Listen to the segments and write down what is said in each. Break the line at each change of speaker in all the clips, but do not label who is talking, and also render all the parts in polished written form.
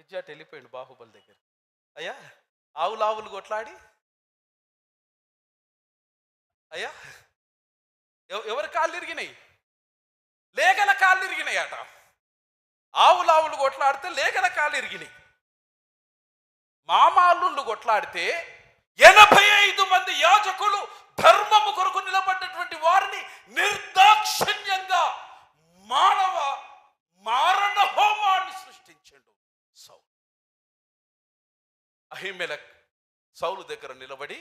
మధ్య అటు వెళ్ళిపోయిండు బాహుబలి దగ్గర. అయ్యా, ఆవులు కొట్లాడి, అయ్యా ఎవరి కాళ్ళు ఇరిగినాయి? లేగల కాళ్ళు ఇరిగినాయి అట. ఆవులు కొట్లాడితే లేగల కాళ్ళు ఇరిగినాయి. మామాళ్ళు కొట్లాడితే 85 మంది యాజకులు ధర్మము కొరకు నిలబడ్డటువంటి వారిని నిర్దాక్షిణ్యంగా మారణ హోమాన్ని సృష్టించాడు సౌలు. అహిమెలెక్ సౌలు దగ్గర నిలబడి,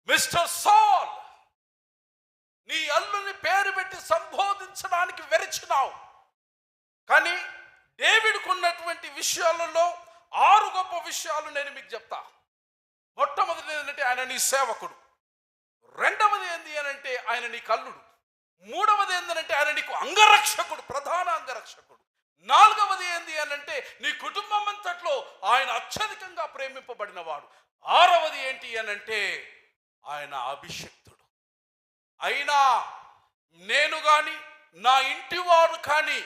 మిస్టర్ సౌల్, నీ అల్లుని పేరు పెట్టి సంబోధించడానికి వెరిచినావు, కానీ డేవిడ్కు ఉన్నటువంటి విషయాలలో 6 గొప్ప విషయాలు నేను మీకు చెప్తా. మొట్టమొదటి ఏంటంటే ఆయన నీ సేవకుడు. రెండవది ఏంటి అనంటే ఆయన నీ కల్లుడు. మూడవది ఏంటంటే ఆయన నీకు అంగరక్షకుడు, ప్రధాన అంగరక్షకుడు. నాలుగవది ఏంటి అనంటే నీ కుటుంబం అంతట్లో ఆయన అత్యధికంగా ప్రేమింపబడిన వాడు. ఆరవది ఏంటి అనంటే ఆయన అభిషిక్తుడు. అయినా నేను కానీ నా ఇంటి వారు కానీ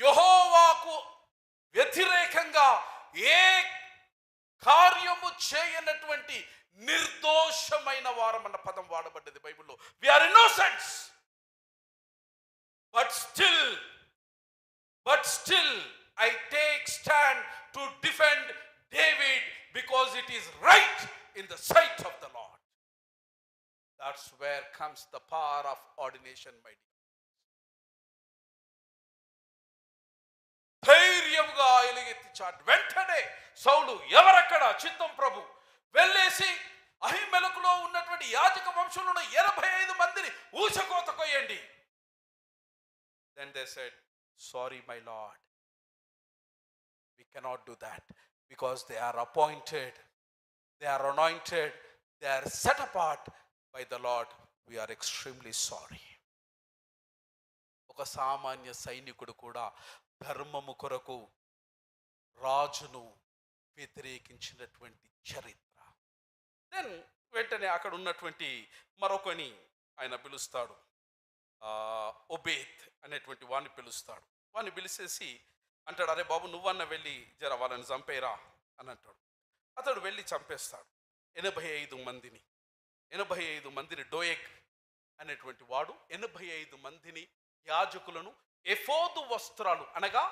యెహోవాకు వ్యతిరేకంగా ఏ కార్యము చేయనటువంటి నిర్దోషమైన వారమన్న పదం వాడబడ్డది బైబిల్లో. We are innocents, but still I take stand to defend David because it is right in the sight of the Lord. That's where comes the power of ordination, my dear. ధైర్యంగా ఎలుగెత్తి చాటు. వెంటనే సౌలు, ఎవరక్కడ? చిత్తం ప్రభు. వెళ్ళేసి అహిమెలకులో ఉన్నటువంటి యాజక వంశంలో ఉన్న 85 మందిని ఊచకోత కొయ్యండి. Then they said, sorry my lord, we cannot do that because they are appointed, they are anointed, they are set apart by the Lord. We are extremely sorry. ఒక సామాన్య సైనికుడు కూడా ధర్మము కొరకు రాజును వ్యతిరేకించినటువంటి చరిత్ర. దెన్ వెంటనే అక్కడ ఉన్నటువంటి మరొకని ఆయన పిలుస్తాడు, ఒబేద్ అనేటువంటి వాడిని పిలుస్తాడు. వాడిని పిలిచేసి అంటాడు, అరే బాబు, నువ్వన్న వెళ్ళి జర వాళ్ళని చంపేరా అని అంటాడు. అతడు వెళ్ళి చంపేస్తాడు 85 మందిని. డోయెగ్ అనేటువంటి వాడు 85 మందిని యాజకులను ఎఫోదు వస్త్రాలు అనగా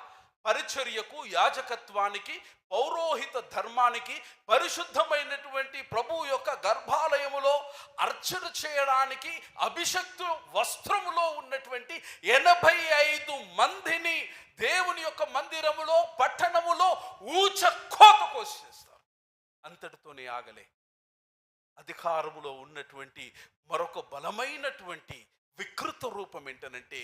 పరిచర్యకు, యాజకత్వానికి, పౌరోహిత ధర్మానికి, పరిశుద్ధమైనటువంటి ప్రభువు యొక్క గర్భాలయములో అర్చన చేయడానికి అభిషక్తు వస్త్రములో ఉన్నటువంటి 85 మందిని దేవుని యొక్క మందిరములో, పట్టణములో ఊచ కోత కోసేస్తారు. అంతటితోనే ఆగలే. అధికారములో ఉన్నటువంటి మరొక బలమైనటువంటి వికృత రూపం ఏంటనంటే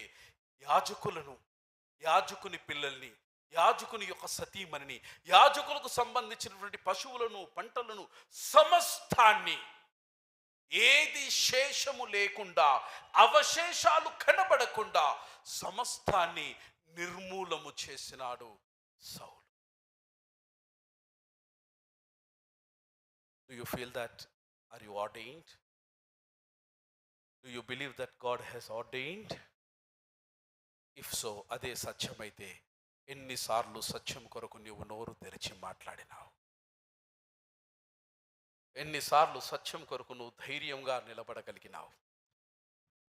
యాజకుని పిల్లల్ని, యాజకుని యొక్క సతీమణిని, యాజకులకు సంబంధించినటువంటి పశువులను, పంటలను, సమస్తాన్ని ఏది శేషము లేకుండా, అవశేషాలు కనబడకుండా సమస్తాన్ని నిర్మూలము చేసినాడు సౌలు. Do you feel that? Are you ordained? Do you believe that God has ordained? If so, అదే సత్యమైతే ఎన్నిసార్లు సత్యం కొరకు నీవు నోరు తెరిచి మాట్లాడినావు? ఎన్నిసార్లు సత్యం కొరకు నువ్వు ధైర్యంగా నిలబడగలిగినావు?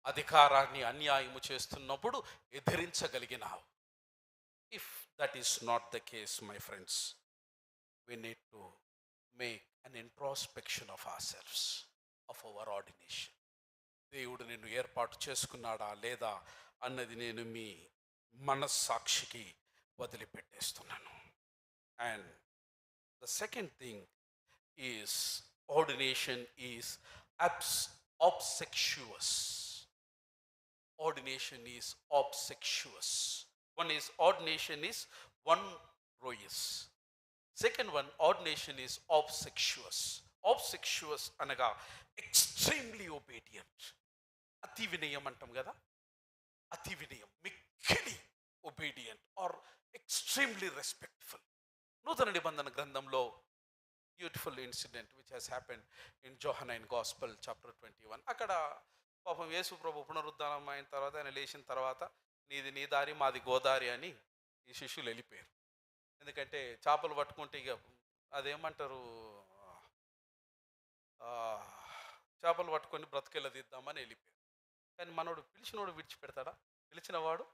అధికారాన్ని అన్యాయము చేస్తున్నప్పుడు ఎదిరించగలిగినావు? If that is not the case, my friends, we need to make an introspection of ourselves, of our ordination. దేవుడు నిన్ను ఏర్పాటు చేసుకున్నాడా లేదా అన్నది నేను మీ మనస్సాక్షికి వదిలిపెట్టేస్తున్నాను. And the second thing is ordination is obsequious. Ordination is obsequious. One is ordination is one rois. Second one, ordination is obsequious. Obsequious అనగా extremely obedient. అతి వినయం అంటాం కదా, అతి వినయం, మిక్కిలి obedient or extremely respectful. నూతన నిబంధన గ్రంథంలో beautiful incident which has happened in Johannine gospel chapter 21. అక్కడ పాపం యేసు ప్రభు పునరుద్ధానం అయిన తర్వాత, ఆయన లేచిన తర్వాత, నీది నీ దారి మాది గోదారి అని ఈ శిష్యులు వెళ్ళిపోయారు. ఎందుకంటే చేపలు పట్టుకుంటే ఇక అదేమంటారు, ఆ, చేపలు పట్టుకొని బ్రతికెళ్ళ తీద్దామని వెళ్ళిపోయాడు. కానీ మనోడు పిలిచినోడు విడిచిపెడతాడా? పిలిచినవాడు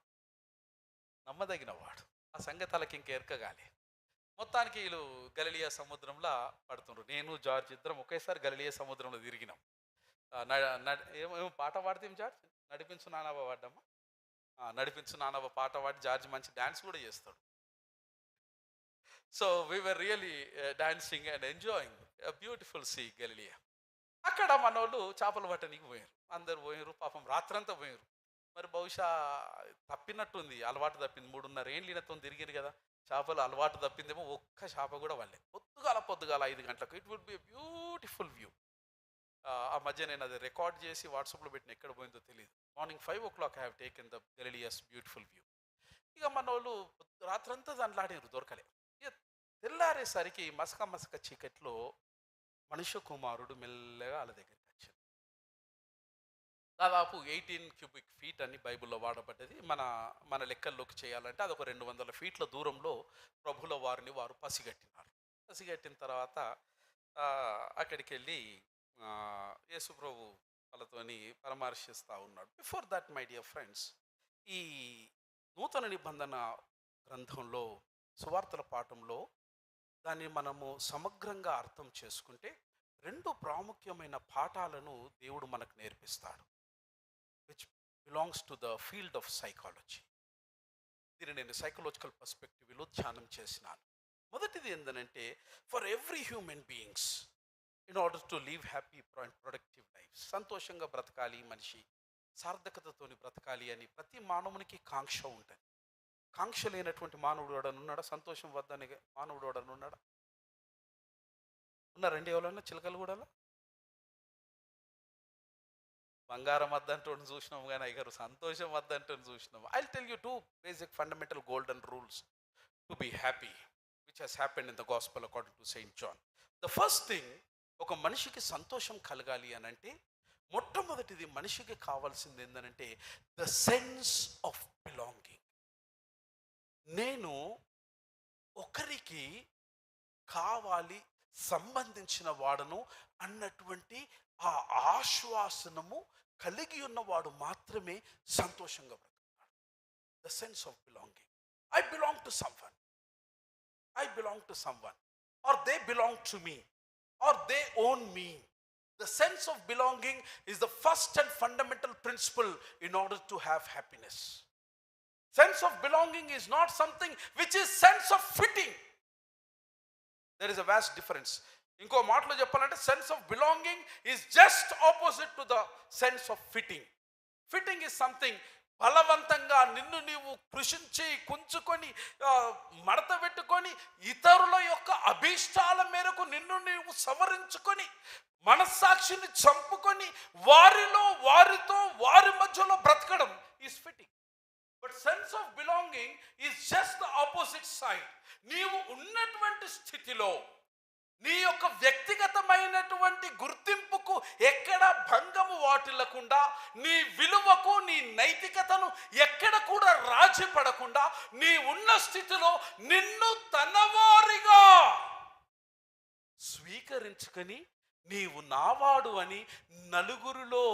నమ్మదగినవాడు. ఆ సంగతాలకి ఇంక ఎరకగాలి. మొత్తానికి వీళ్ళు గలిలియా సముద్రంలో పడుతుండ్రు. నేను జార్జ్ ఇద్దరం ఒకేసారి గలిలియా సముద్రంలో తిరిగినాం. ఏమో పాట పాడితే జార్జ్, నడిపించు నానవ్వ పాడ్డామా? నడిపించు నానవ్వ పాట పాడి జార్జ్ మంచి డ్యాన్స్ కూడా చేస్తాడు. So we were really dancing and enjoying beautiful see Galilee. అక్కడ మనోళ్ళు చేపలు పట్టడానికి పోయారు. అందరు పోయారు, పాపం రాత్రంతా పోయారు. మరి బహుశా తప్పినట్టుంది, అలవాటు తప్పింది. 3.5 ఏళ్ళు ఈయనతో తిరిగారు కదా, చేపలు అలవాటు తప్పిందేమో. ఒక్క చేప కూడా వాళ్ళే. పొద్దుగాల 5 గంటలకు. It would be beautiful view. ఆ మధ్య నేను అది రికార్డ్ చేసి వాట్సాప్లో పెట్టిన, ఎక్కడ పోయిందో తెలియదు. Morning 5 o'clock I have taken the Galilee's beautiful view. ఇక మన వాళ్ళు రాత్రంతా దాంట్లో ఆడారు, దొరకలే. ఇక తెల్లారేసరికి మసక చీకట్లో మనుష్య కుమారుడు మెల్లగా వాళ్ళ దగ్గరికి వచ్చాడు. దాదాపు 18 cubic feet అని బైబిల్లో వాడబడ్డది. మన లెక్కల్లోకి చేయాలంటే అదొక 200 feetల దూరంలో ప్రభుల వారిని వారు పసిగట్టినారు. పసిగట్టిన తర్వాత అక్కడికి వెళ్ళి యేసు ప్రభు వాళ్ళతోని పరామర్శిస్తూ ఉన్నాడు. Before that my dear friends, ఈ నూతన నిబంధన గ్రంథంలో సువార్తల పాఠంలో దాన్ని మనము సమగ్రంగా అర్థం చేసుకుంటే 2 ప్రాముఖ్యమైన పాఠాలను దేవుడు మనకు నేర్పిస్తాడు, which belongs to the field of psychology. దీన్ని నేను సైకలాజికల్ పర్స్పెక్టివ్లో ధ్యానం చేసినాను. మొదటిది ఏంటంటే, for every human beings in order to live happy and productive life, సంతోషంగా బ్రతకాలి మనిషి, సార్థకతతోని బ్రతకాలి అని ప్రతి మానవునికి కాంక్ష ఉంటుంది. కాంక్ష లేనటువంటి మానవుడు ఎవడనున్నాడా? సంతోషం వద్దని మానవుడు ఎవడనున్నాడా? ఉన్నారండి ఎవరన్నా? చిలకలు కూడా బంగారం వద్దంటూ చూసినాము, కానీ అయ్యారు సంతోషం వద్దంటూ చూసినాము. I tell you 2 basic fundamental golden rules to be happy, which has happened in the gospel according to Saint John. The first thing, ఒక మనిషికి సంతోషం కలగాలి అని అంటే మొట్టమొదటిది మనిషికి కావాల్సింది ఏంటంటే ద సెన్స్ ఆఫ్ బిలాంగింగ్. నేను ఒకరికి కావాలి, సంబంధించిన వాడను అన్నటువంటి ఆ ఆశ్వాసనము కలిగి ఉన్నవాడు మాత్రమే సంతోషంగా బ్రతుకుతాడు. The sense of belonging. I belong to someone, I belong to someone, or they belong to me, or they own me. The sense of belonging is the first and fundamental principle in order to have happiness. Sense of belonging is not something which is sense of fitting. There is a vast difference. ఇంకో మాటలో చెప్పాలంటే sense of belonging is just opposite to the sense of fitting. Fitting is something బలవంతంగా నిన్ను నీవు కృషించి కుంచుకొని మడత పెట్టుకొని ఇతరుల యొక్క అభీష్టాల మేరకు నిన్ను నీవు సవరించుకొని మనస్సాక్షిని చంపుకొని వారితో వారి మధ్యలో బ్రతకడం is fitting. But sense of belonging is just the opposite side. నీవు ఉన్నటువంటి స్థితిలో నీ యొక్క వ్యక్తిగతమైనటువంటి గుర్తింపుకు ఎక్కడ భంగము వాటిల్లకుండా, నీ విలువకు నీ నైతికతను ఎక్కడ కూడా రాజీ పడకుండా, నీ ఉన్న స్థితిలో నిన్ను తనవారిగా స్వీకరించుకొని నీవు నావాడు అని నలుగురిలో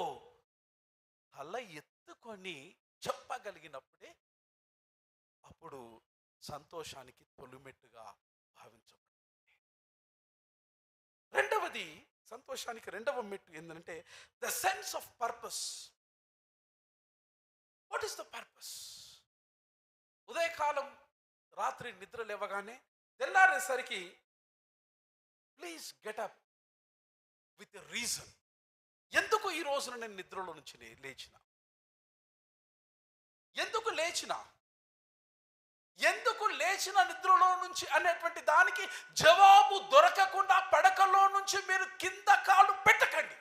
తల ఎత్తుకొని చెప్పగలిగినప్పుడే అప్పుడు సంతోషానికి తొలిమెట్టుగా భావించబడుతుంది. రెండవది, సంతోషానికి రెండవ మెట్టు ఏంటంటే the sense of purpose. What is the purpose? ఉదయకాలం రాత్రి నిద్ర లేవగానే తెల్లారేసరికి please get up with a reason. ఎందుకు ఈ రోజున నేను నిద్రలో నుంచి లేచిన, ఎందుకు లేచిన నిద్రలో నుంచి అనేటువంటి దానికి జవాబు దొరకకుండా పడకలో నుంచి మీరు కింద కాలు పెట్టకండి.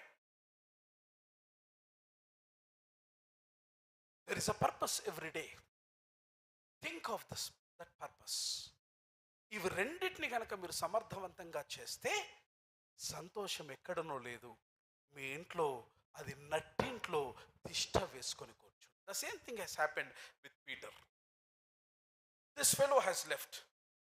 There is a purpose every day. Think of that purpose. ఇవి రెండింటిని కనుక మీరు సమర్థవంతంగా చేస్తే సంతోషం ఎక్కడనో లేదు, మీ ఇంట్లో అది నట్టింట్లో తిష్ట వేసుకొని కూర్చు. The same thing has happened with Peter. This fellow has left.